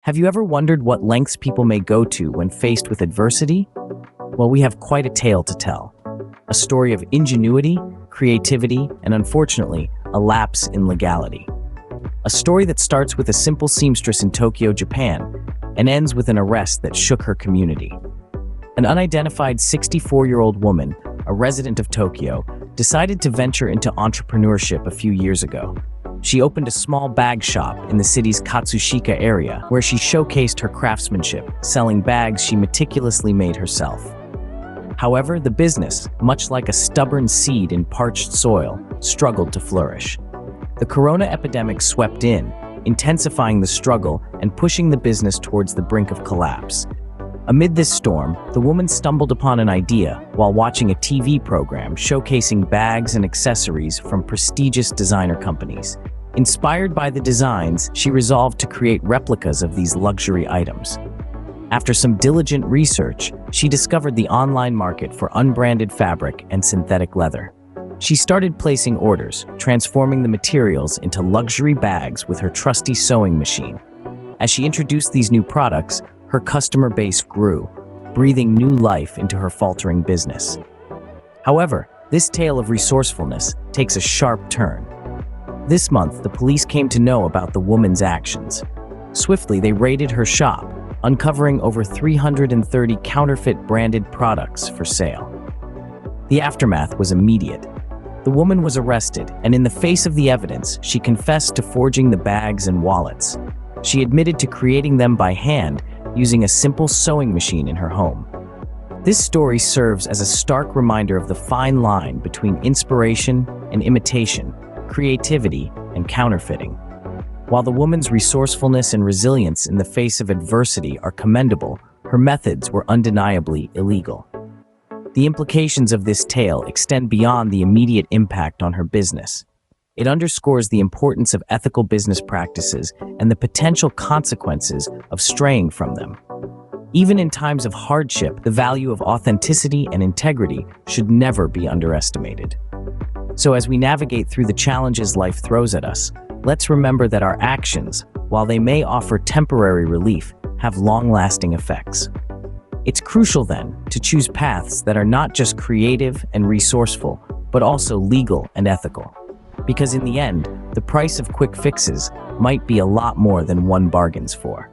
Have you ever wondered what lengths people may go to when faced with adversity? Well, we have quite a tale to tell. A story of ingenuity, creativity, and unfortunately, a lapse in legality. A story that starts with a simple seamstress in Tokyo, Japan, and ends with an arrest that shook her community. An unidentified 64-year-old woman, a resident of Tokyo, decided to venture into entrepreneurship a few years ago. She opened a small bag shop in the city's Katsushika area, where she showcased her craftsmanship, selling bags she meticulously made herself. However, the business, much like a stubborn seed in parched soil, struggled to flourish. The corona epidemic swept in, intensifying the struggle and pushing the business towards the brink of collapse. Amid this storm, the woman stumbled upon an idea while watching a TV program showcasing bags and accessories from prestigious designer companies. Inspired by the designs, she resolved to create replicas of these luxury items. After some diligent research, she discovered the online market for unbranded fabric and synthetic leather. She started placing orders, transforming the materials into luxury bags with her trusty sewing machine. As she introduced these new products, her customer base grew, breathing new life into her faltering business. However, this tale of resourcefulness takes a sharp turn. This month, the police came to know about the woman's actions. Swiftly, they raided her shop, uncovering over 330 counterfeit branded products for sale. The aftermath was immediate. The woman was arrested, and in the face of the evidence, she confessed to forging the bags and wallets. She admitted to creating them by hand using a simple sewing machine in her home. This story serves as a stark reminder of the fine line between inspiration and imitation, creativity and counterfeiting. While the woman's resourcefulness and resilience in the face of adversity are commendable, her methods were undeniably illegal. The implications of this tale extend beyond the immediate impact on her business. It underscores the importance of ethical business practices and the potential consequences of straying from them. Even in times of hardship, the value of authenticity and integrity should never be underestimated. So as we navigate through the challenges life throws at us, let's remember that our actions, while they may offer temporary relief, have long-lasting effects. It's crucial then to choose paths that are not just creative and resourceful, but also legal and ethical. Because in the end, the price of quick fixes might be a lot more than one bargains for.